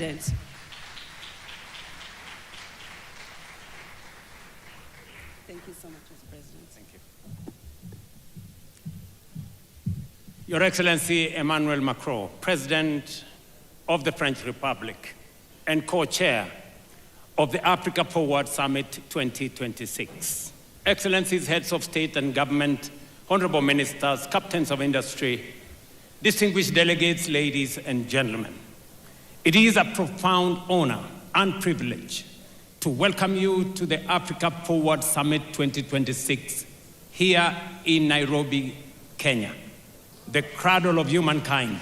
President. Thank you so much, Mr. President. Thank you. Your Excellency Emmanuel Macron, President of the French Republic and co-chair of the Africa Forward Summit 2026. Excellencies, heads of state and government, honorable ministers, captains of industry, distinguished delegates, ladies and gentlemen. It is a profound honor and privilege to welcome you to the Africa Forward Summit 2026 here in Nairobi, Kenya, the cradle of humankind,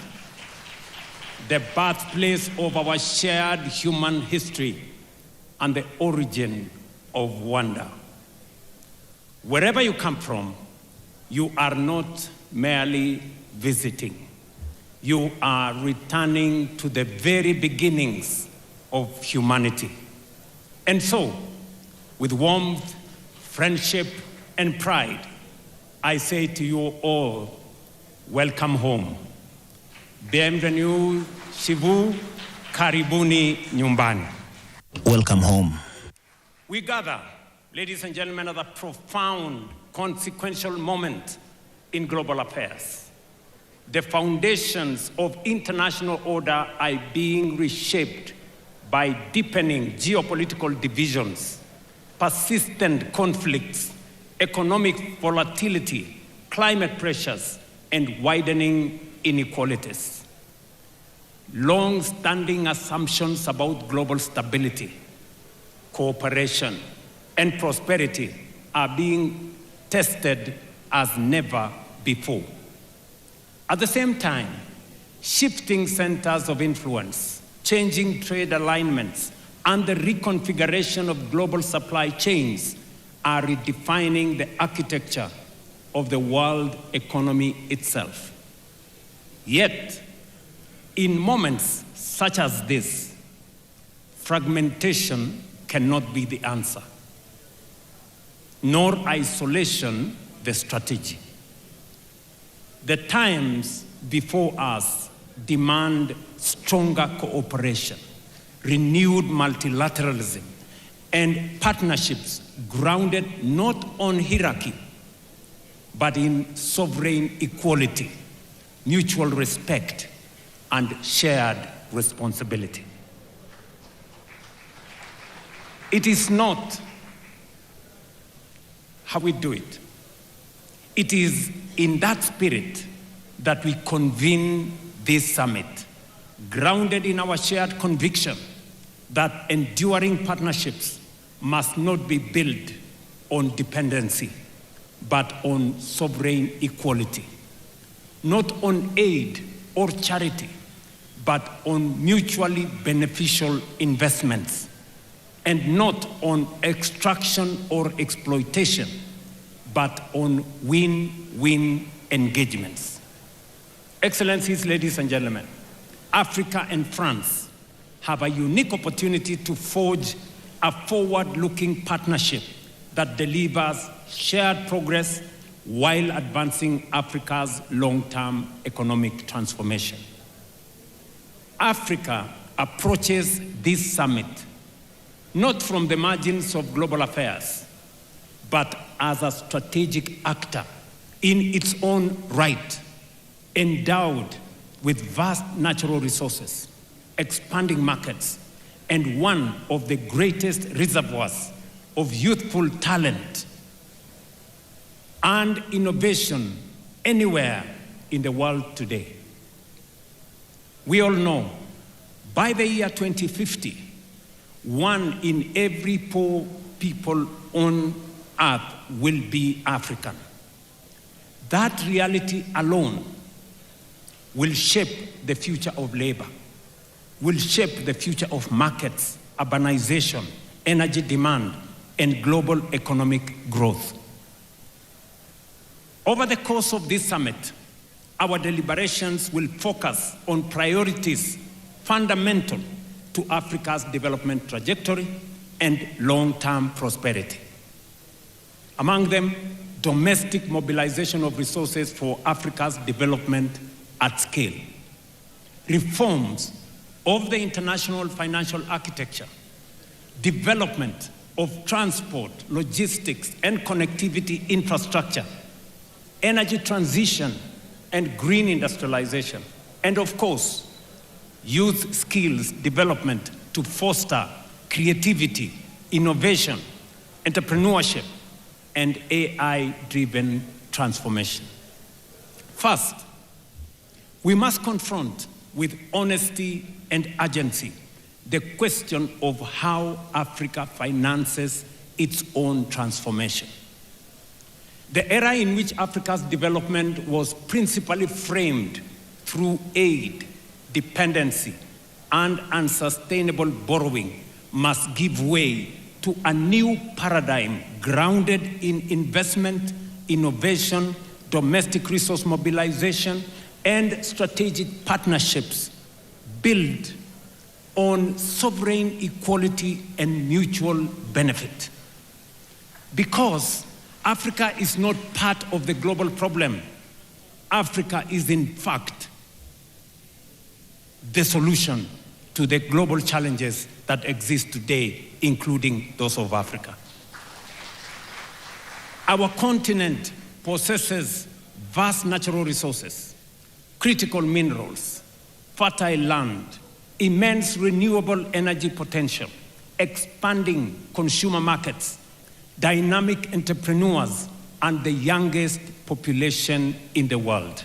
the birthplace of our shared human history and the origin of wonder. Wherever you come from, you are not merely visiting. You are returning to the very beginnings of humanity. And so, with warmth, friendship, and pride, I say to you all, welcome home. Bienvenue chez vous, karibuni nyumbani. Welcome home. We gather, ladies and gentlemen, at a profound, consequential moment in global affairs. The foundations of international order are being reshaped by deepening geopolitical divisions, persistent conflicts, economic volatility, climate pressures, and widening inequalities. Long-standing assumptions about global stability, cooperation, and prosperity are being tested as never before. At the same time, shifting centers of influence, changing trade alignments, and the reconfiguration of global supply chains are redefining the architecture of the world economy itself. Yet, in moments such as this, fragmentation cannot be the answer, nor isolation the strategy. The times before us demand stronger cooperation, renewed multilateralism, and partnerships grounded not on hierarchy, but in sovereign equality, mutual respect, and shared responsibility. It is not how we do it. It is in that spirit that we convene this summit, grounded in our shared conviction that enduring partnerships must not be built on dependency, but on sovereign equality, not on aid or charity, but on mutually beneficial investments, and not on extraction or exploitation, but on win-win engagements. Excellencies, ladies and gentlemen, Africa and France have a unique opportunity to forge a forward-looking partnership that delivers shared progress while advancing Africa's long-term economic transformation. Africa approaches this summit not from the margins of global affairs, but as a strategic actor in its own right, endowed with vast natural resources, expanding markets, and one of the greatest reservoirs of youthful talent and innovation anywhere in the world today. We all know by the year 2050, 1 in every 4 people on earth will be African. That reality alone will shape the future of labor, will shape the future of markets, urbanization, energy demand, and global economic growth. Over the course of this summit, our deliberations will focus on priorities fundamental to Africa's development trajectory and long-term prosperity. Among them, domestic mobilization of resources for Africa's development at scale, reforms of the international financial architecture, development of transport, logistics, and connectivity infrastructure, energy transition, and green industrialization, and of course, youth skills development to foster creativity, innovation, entrepreneurship, and AI-driven transformation. First, we must confront with honesty and urgency the question of how Africa finances its own transformation. The era in which Africa's development was principally framed through aid, dependency, and unsustainable borrowing must give way to a new paradigm grounded in investment, innovation, domestic resource mobilization, and strategic partnerships built on sovereign equality and mutual benefit. Because Africa is not part of the global problem, Africa is in fact the solution to the global challenges that exist today, including those of Africa. Our continent possesses vast natural resources, critical minerals, fertile land, immense renewable energy potential, expanding consumer markets, dynamic entrepreneurs, and the youngest population in the world.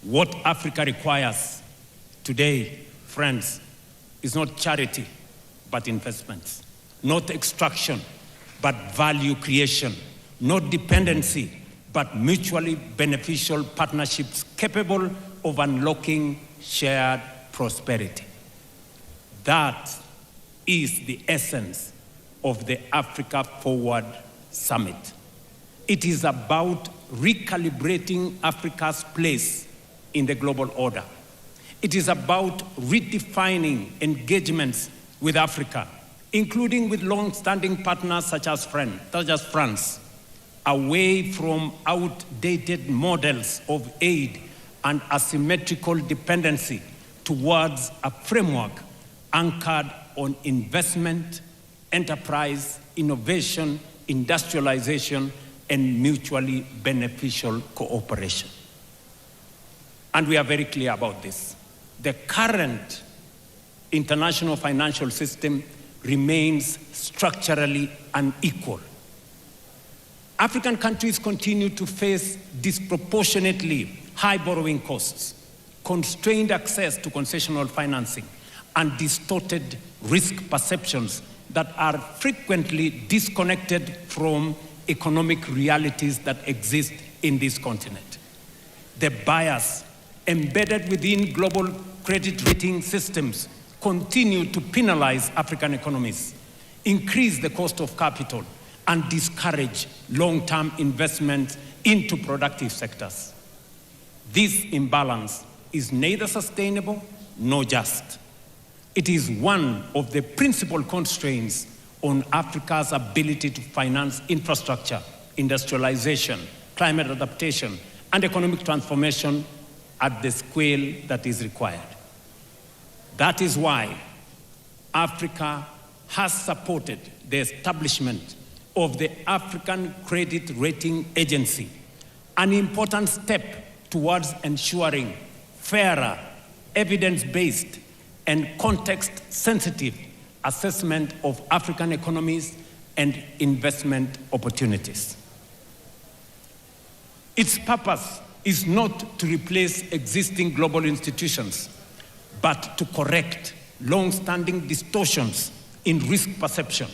What Africa requires today, friends, is not charity, but investments, not extraction, but value creation, not dependency, but mutually beneficial partnerships capable of unlocking shared prosperity. That is the essence of the Africa Forward Summit. It is about recalibrating Africa's place in the global order. It is about redefining engagements with Africa, including with long-standing partners such as France, away from outdated models of aid and asymmetrical dependency towards a framework anchored on investment, enterprise, innovation, industrialization, and mutually beneficial cooperation. And we are very clear about this. The current international financial system remains structurally unequal. African countries continue to face disproportionately high borrowing costs, constrained access to concessional financing, and distorted risk perceptions that are frequently disconnected from economic realities that exist in this continent. The bias embedded within global credit rating systems continue to penalize African economies, increase the cost of capital, and discourage long-term investment into productive sectors. This imbalance is neither sustainable nor just. It is one of the principal constraints on Africa's ability to finance infrastructure, industrialization, climate adaptation, and economic transformation at the scale that is required. That is why Africa has supported the establishment of the African Credit Rating Agency, an important step towards ensuring fairer, evidence-based, and context-sensitive assessment of African economies and investment opportunities. Its purpose is not to replace existing global institutions, but to correct long-standing distortions in risk perception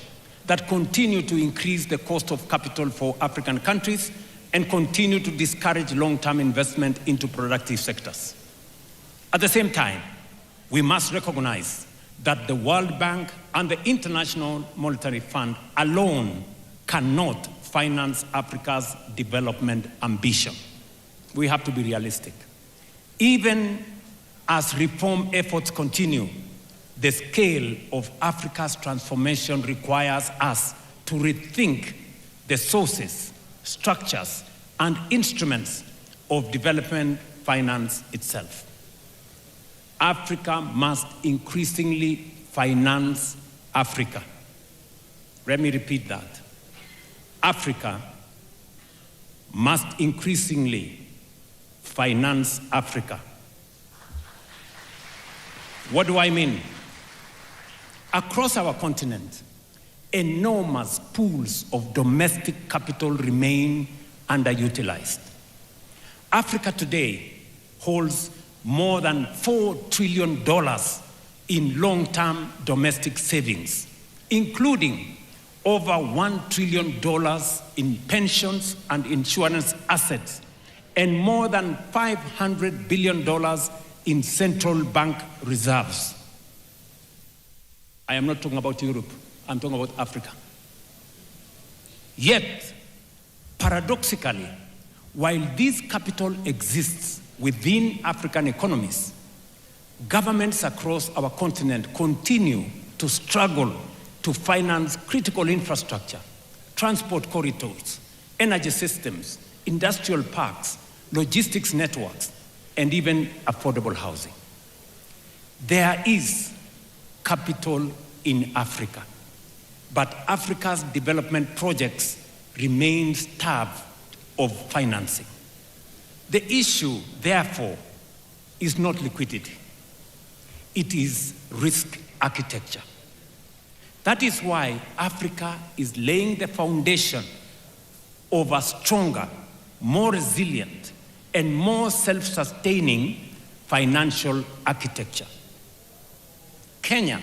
that continue to increase the cost of capital for African countries and continue to discourage long-term investment into productive sectors. At the same time, we must recognize that the World Bank and the International Monetary Fund alone cannot finance Africa's development ambition. We have to be realistic. Even as reform efforts continue, the scale of Africa's transformation requires us to rethink the sources, structures, and instruments of development finance itself. Africa must increasingly finance Africa. Let me repeat that. Africa must increasingly finance Africa. What do I mean? Across our continent, enormous pools of domestic capital remain underutilized. Africa today holds more than $4 trillion in long-term domestic savings, including over $1 trillion in pensions and insurance assets, and more than $500 billion in central bank reserves. I am not talking about Europe, I'm talking about Africa. Yet, paradoxically, while this capital exists within African economies, governments across our continent continue to struggle to finance critical infrastructure, transport corridors, energy systems, industrial parks, logistics networks, and even affordable housing. There is capital in Africa, but Africa's development projects remain starved of financing. The issue, therefore, is not liquidity. It is risk architecture. That is why Africa is laying the foundation of a stronger, more resilient, and more self-sustaining financial architecture. Kenya,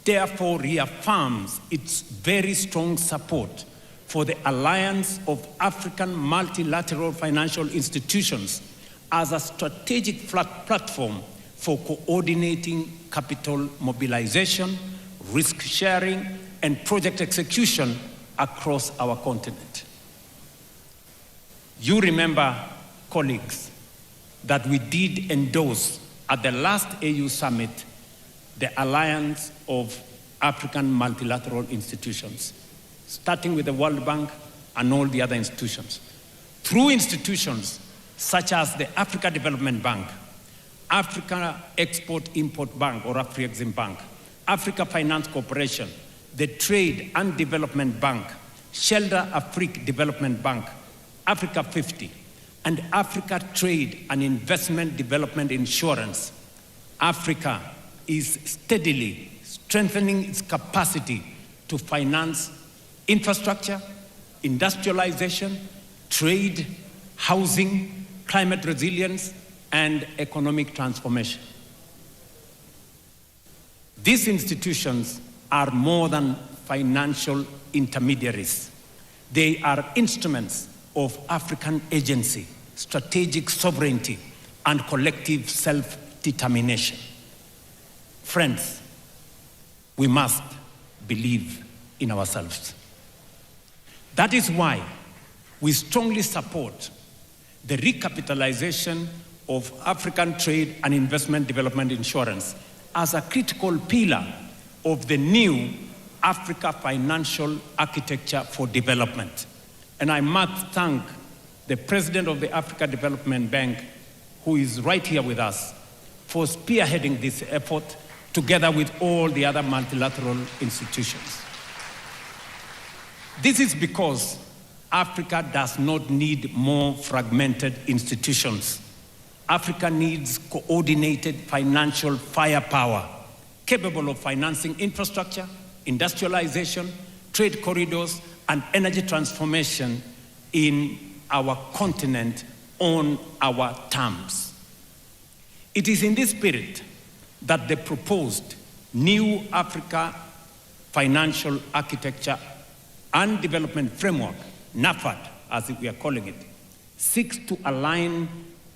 therefore, reaffirms its very strong support for the Alliance of African Multilateral Financial Institutions as a strategic platform for coordinating capital mobilization, risk sharing, and project execution across our continent. You remember, colleagues, that we did endorse at the last AU summit the Alliance of African Multilateral Institutions, starting with the World Bank and all the other institutions. Through institutions such as the Africa Development Bank, Africa Export-Import Bank, or Afrexim Bank, Africa Finance Corporation, the Trade and Development Bank, Shelter Afrique Development Bank, Africa 50, and Africa Trade and Investment Development Insurance, Africa is steadily strengthening its capacity to finance infrastructure, industrialization, trade, housing, climate resilience, and economic transformation. These institutions are more than financial intermediaries. They are instruments of African agency, strategic sovereignty, and collective self-determination. Friends, we must believe in ourselves. That is why we strongly support the recapitalization of African Trade and Investment Development Insurance as a critical pillar of the new Africa Financial Architecture for Development. And I must thank the President of the Africa Development Bank, who is right here with us, for spearheading this effort together with all the other multilateral institutions. This is because Africa does not need more fragmented institutions. Africa needs coordinated financial firepower capable of financing infrastructure, industrialization, trade corridors, and energy transformation in our continent on our terms. It is in this spirit that the proposed new Africa Financial Architecture and Development Framework, NAFAD, as we are calling it, seeks to align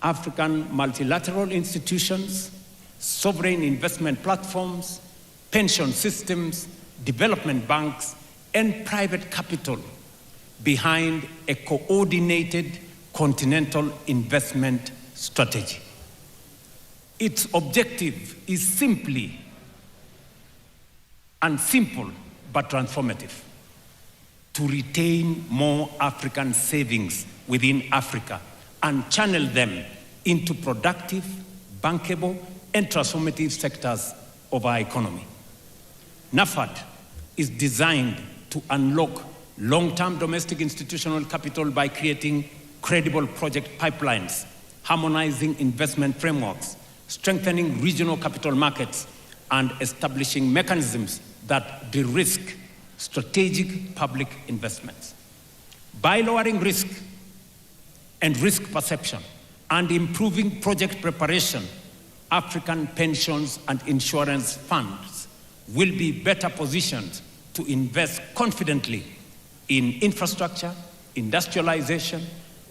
African multilateral institutions, sovereign investment platforms, pension systems, development banks, and private capital behind a coordinated continental investment strategy. Its objective is simple but transformative: to retain more African savings within Africa and channel them into productive, bankable, and transformative sectors of our economy. NAFAD is designed to unlock long-term domestic institutional capital by creating credible project pipelines, harmonizing investment frameworks, strengthening regional capital markets, and establishing mechanisms that de-risk strategic public investments. By lowering risk and risk perception and improving project preparation, African pensions and insurance funds will be better positioned to invest confidently in infrastructure, industrialization,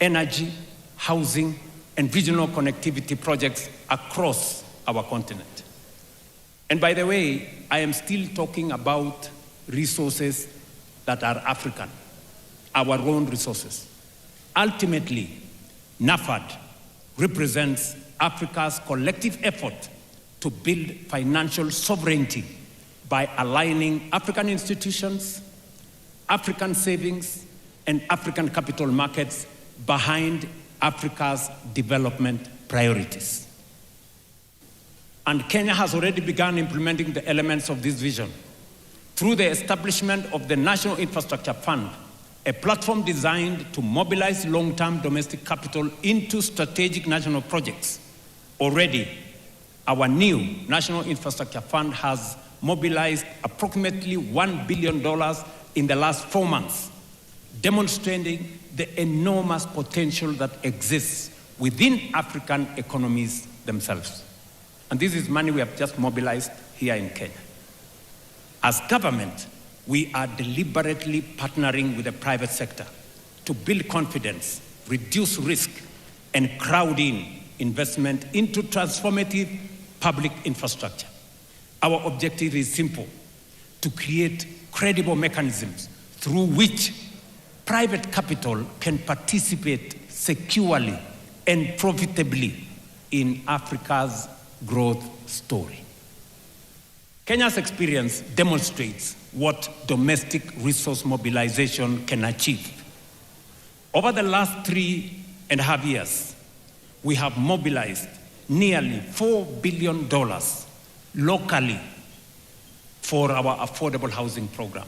energy, housing, and regional connectivity projects across our continent. And by the way, I am still talking about resources that are African, our own resources. Ultimately, NAFAD represents Africa's collective effort to build financial sovereignty by aligning African institutions, African savings, and African capital markets behind Africa's development priorities. And Kenya has already begun implementing the elements of this vision through the establishment of the National Infrastructure Fund, a platform designed to mobilize long-term domestic capital into strategic national projects. Already, our new National Infrastructure Fund has mobilized approximately $1 billion in the last 4 months, demonstrating the enormous potential that exists within African economies themselves. And this is money we have just mobilized here in Kenya. As government, we are deliberately partnering with the private sector to build confidence, reduce risk, and crowd in investment into transformative public infrastructure. Our objective is simple: to create credible mechanisms through which private capital can participate securely and profitably in Africa's growth story. Kenya's experience demonstrates what domestic resource mobilization can achieve. Over the last 3.5 years, we have mobilized nearly $4 billion locally for our affordable housing program.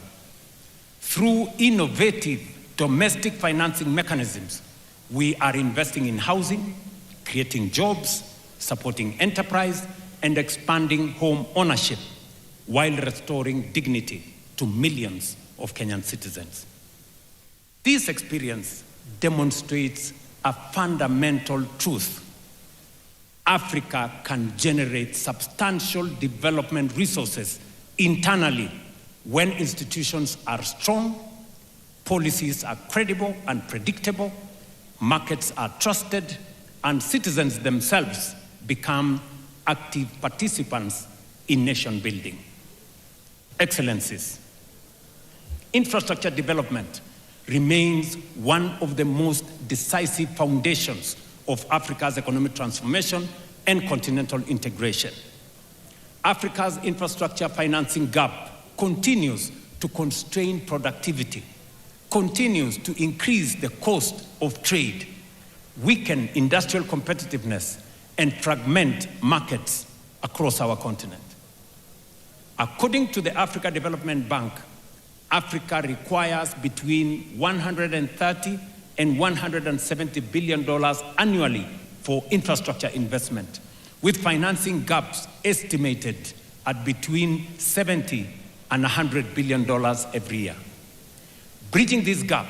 Through innovative domestic financing mechanisms, we are investing in housing, creating jobs, supporting enterprise, and expanding home ownership while restoring dignity to millions of Kenyan citizens. This experience demonstrates a fundamental truth. Africa can generate substantial development resources internally when institutions are strong, policies are credible and predictable, markets are trusted, and citizens themselves become active participants in nation building. Excellencies, infrastructure development remains one of the most decisive foundations of Africa's economic transformation and continental integration. Africa's infrastructure financing gap continues to constrain productivity, continues to increase the cost of trade, weaken industrial competitiveness, and fragment markets across our continent. According to the Africa Development Bank, Africa requires between $130 and $170 billion annually for infrastructure investment, with financing gaps estimated at between $70 and $100 billion every year. Bridging this gap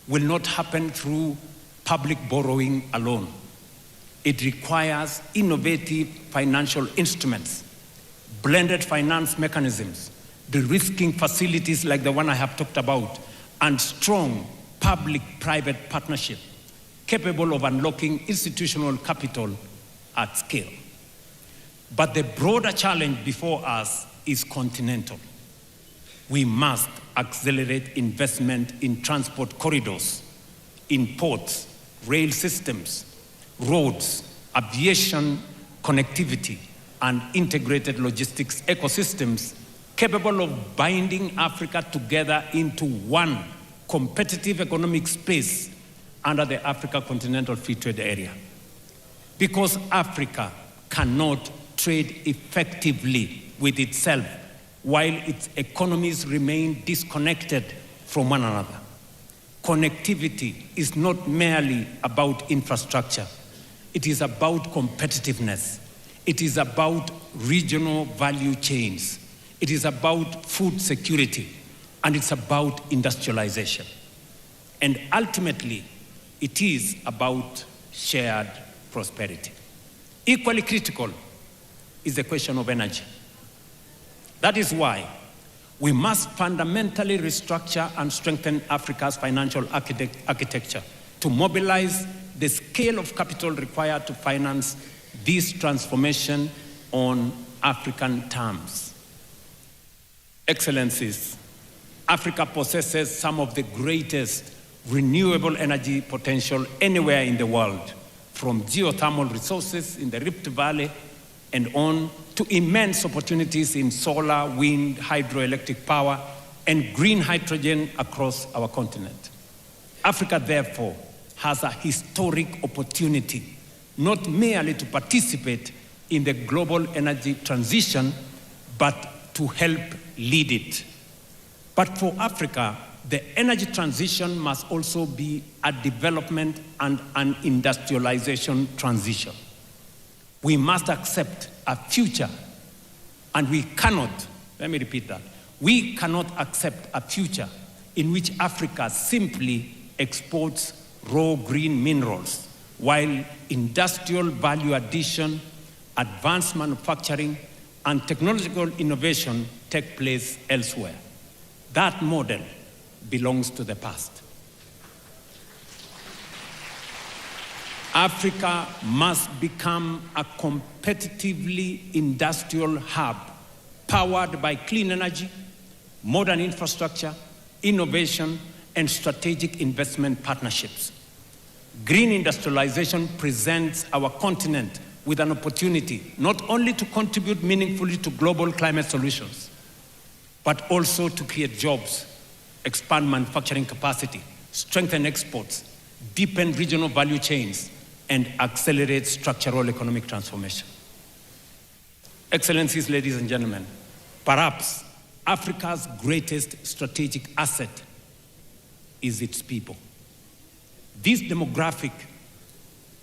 will not happen through public borrowing alone. It requires innovative financial instruments, blended finance mechanisms, de-risking facilities like the one I have talked about, and strong public-private partnership capable of unlocking institutional capital at scale. But the broader challenge before us is continental. We must accelerate investment in transport corridors, in ports, rail systems, roads, aviation connectivity, and integrated logistics ecosystems capable of binding Africa together into one competitive economic space under the Africa Continental Free Trade Area. Because Africa cannot trade effectively with itself while its economies remain disconnected from one another. Connectivity is not merely about infrastructure. It is about competitiveness. It is about regional value chains. It is about food security, and it's about industrialization. And ultimately, it is about shared prosperity. Equally critical is the question of energy. That is why we must fundamentally restructure and strengthen Africa's financial architecture to mobilize the scale of capital required to finance this transformation on African terms. Excellencies, Africa possesses some of the greatest renewable energy potential anywhere in the world, from geothermal resources in the Rift Valley and on to immense opportunities in solar, wind, hydroelectric power, and green hydrogen across our continent. Africa, therefore, has a historic opportunity, not merely to participate in the global energy transition, but to help lead it. But for Africa, the energy transition must also be a development and an industrialization transition. We must accept a future, and we cannot, let me repeat that, we cannot accept a future in which Africa simply exports raw green minerals, while industrial value addition, advanced manufacturing, and technological innovation take place elsewhere. That model belongs to the past. Africa must become a competitively industrial hub powered by clean energy, modern infrastructure, innovation, and strategic investment partnerships. Green industrialization presents our continent with an opportunity not only to contribute meaningfully to global climate solutions, but also to create jobs, expand manufacturing capacity, strengthen exports, deepen regional value chains, and accelerate structural economic transformation. Excellencies, ladies and gentlemen, perhaps Africa's greatest strategic asset is its people. This demographic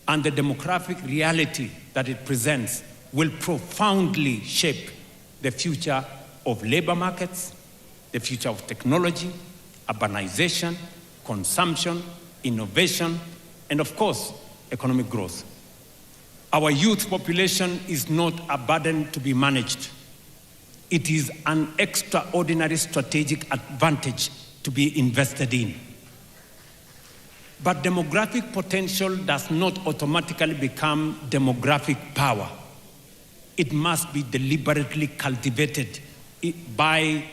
and the demographic reality that it presents will profoundly shape the future of labor markets, the future of technology, urbanization, consumption, innovation, and of course, economic growth. Our youth population is not a burden to be managed. It is an extraordinary strategic advantage to be invested in. But demographic potential does not automatically become demographic power. It must be deliberately cultivated by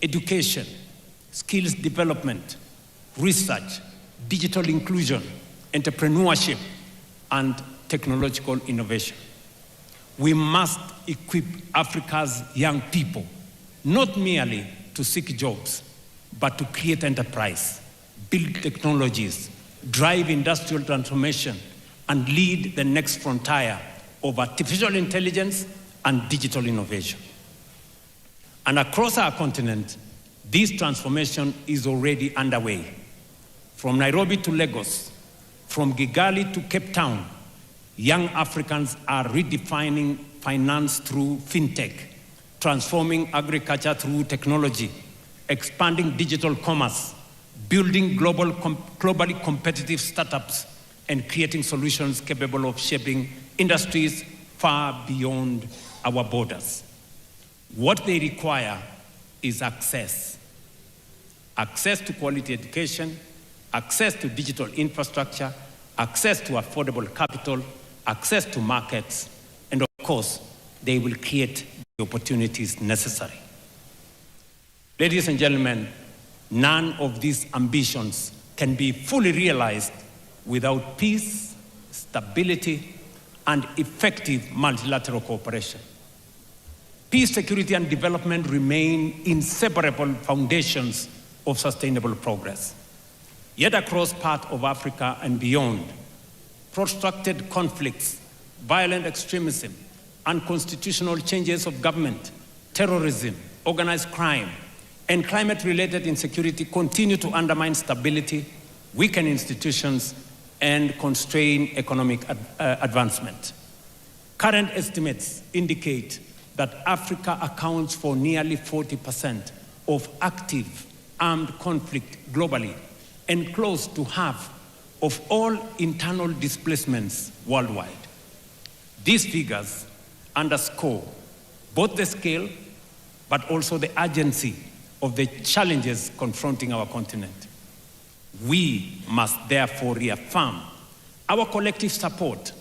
education, skills development, research, digital inclusion, entrepreneurship, and technological innovation. We must equip Africa's young people, not merely to seek jobs, but to create enterprise, build technologies, drive industrial transformation, and lead the next frontier of artificial intelligence and digital innovation. And across our continent, this transformation is already underway. From Nairobi to Lagos, from Kigali to Cape Town, young Africans are redefining finance through fintech, transforming agriculture through technology, expanding digital commerce, building globally competitive startups, and creating solutions capable of shaping industries far beyond our borders. What they require is access. Access to quality education, access to digital infrastructure, access to affordable capital, access to markets, and of course, they will create the opportunities necessary. Ladies and gentlemen, none of these ambitions can be fully realized without peace, stability, and effective multilateral cooperation. Peace, security, and development remain inseparable foundations of sustainable progress. Yet across parts of Africa and beyond, protracted conflicts, violent extremism, unconstitutional changes of government, terrorism, organized crime, and climate-related insecurity continue to undermine stability, weaken institutions, and constrain economic advancement. Current estimates indicate that Africa accounts for nearly 40% of active armed conflict globally and close to half of all internal displacements worldwide. These figures underscore both the scale but also the urgency of the challenges confronting our continent. We must therefore reaffirm our collective support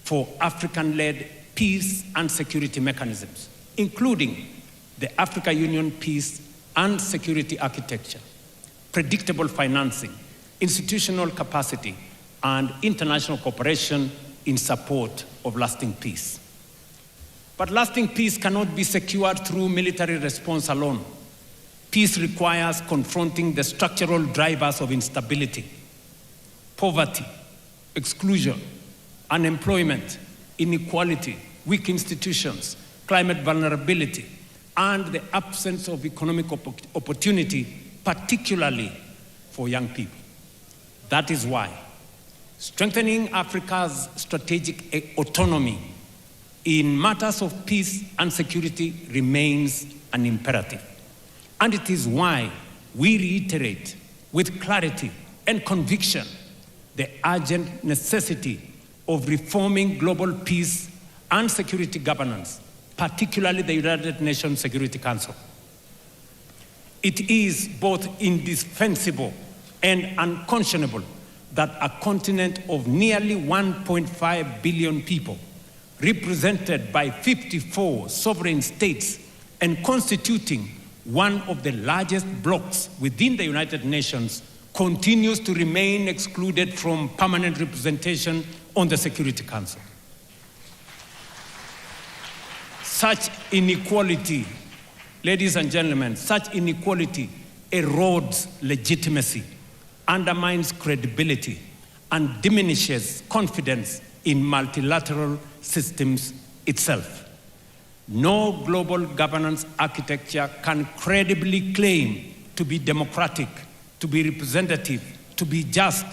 for African-led peace and security mechanisms, including the Africa Union Peace and Security Architecture, predictable financing, institutional capacity, and international cooperation in support of lasting peace. But lasting peace cannot be secured through military response alone. Peace requires confronting the structural drivers of instability, poverty, exclusion, unemployment, inequality, weak institutions, climate vulnerability, and the absence of economic opportunity, particularly for young people. That is why strengthening Africa's strategic autonomy in matters of peace and security remains an imperative. And it is why we reiterate with clarity and conviction the urgent necessity of reforming global peace and security governance, particularly the United Nations Security Council. It is both indispensable and unconscionable that a continent of nearly 1.5 billion people, represented by 54 sovereign states and constituting one of the largest blocs within the United Nations, continues to remain excluded from permanent representation on the Security Council. Such inequality, ladies and gentlemen, such inequality erodes legitimacy, undermines credibility, and diminishes confidence in multilateral systems itself. No global governance architecture can credibly claim to be democratic, to be representative, to be just,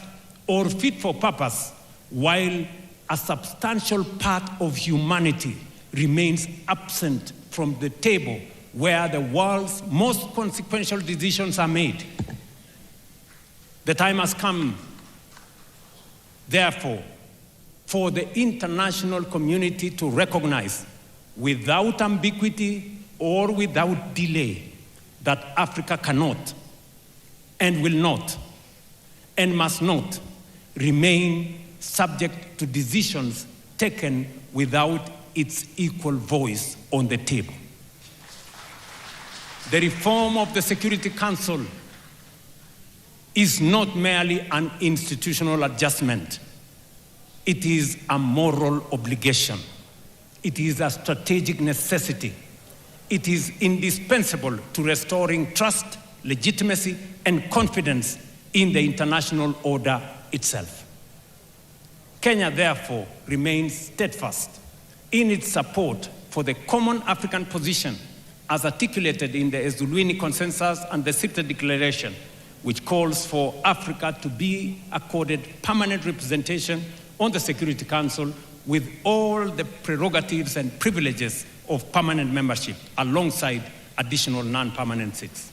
or fit for purpose, while a substantial part of humanity remains absent from the table where the world's most consequential decisions are made. The time has come, therefore, for the international community to recognize, without ambiguity or without delay, that Africa cannot and will not and must not remain subject to decisions taken without its equal voice on the table. The reform of the Security Council is not merely an institutional adjustment. It is a moral obligation. It is a strategic necessity. It is indispensable to restoring trust, legitimacy, and confidence in the international order itself. Kenya, therefore, remains steadfast in its support for the common African position as articulated in the Ezulwini Consensus and the Sipte Declaration, which calls for Africa to be accorded permanent representation on the Security Council with all the prerogatives and privileges of permanent membership, alongside additional non-permanent seats.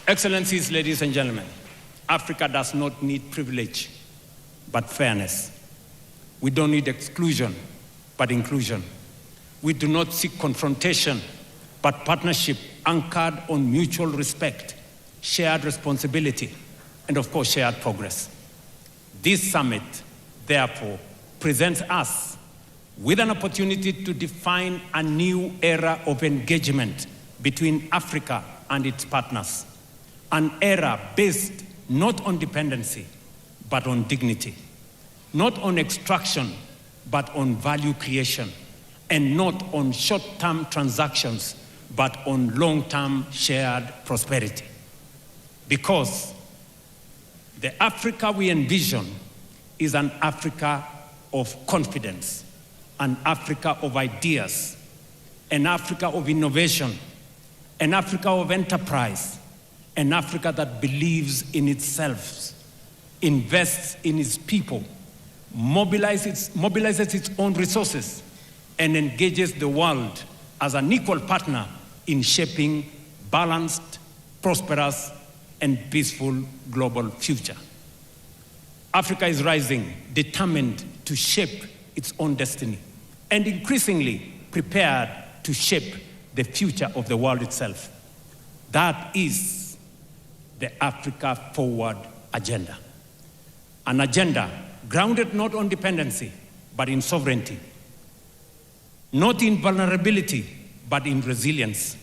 Excellencies, ladies and gentlemen, Africa does not need privilege, but fairness. We don't need exclusion, but inclusion. We do not seek confrontation, but partnership anchored on mutual respect, shared responsibility, and of course, shared progress. This summit, therefore, presents us with an opportunity to define a new era of engagement between Africa and its partners, an era based not on dependency, but on dignity, not on extraction, but on value creation, and not on short-term transactions, but on long-term shared prosperity. Because the Africa we envision is an Africa of confidence, an Africa of ideas, an Africa of innovation, an Africa of enterprise, an Africa that believes in itself, invests in its people, mobilizes its own resources, and engages the world as an equal partner in shaping balanced, prosperous, and peaceful global future. Africa is rising, determined to shape its own destiny, and increasingly prepared to shape the future of the world itself. That is the Africa Forward agenda. An agenda grounded not on dependency, but in sovereignty. Not in vulnerability, but in resilience.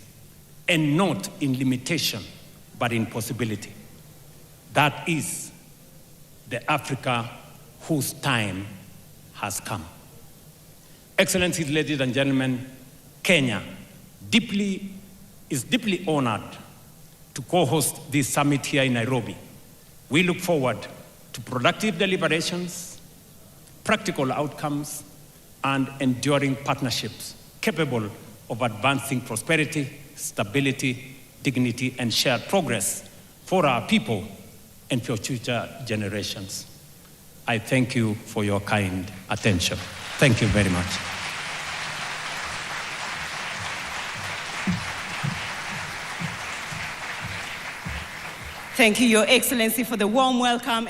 And not in limitation, but in possibility. That is the Africa whose time has come. Excellencies, ladies and gentlemen, Kenya is deeply honored to co-host this summit here in Nairobi. We look forward to productive deliberations, practical outcomes, and enduring partnerships capable of advancing prosperity, stability, dignity, and shared progress for our people and for future generations. I thank you for your kind attention. Thank you very much. Thank you, Your Excellency, for the warm welcome.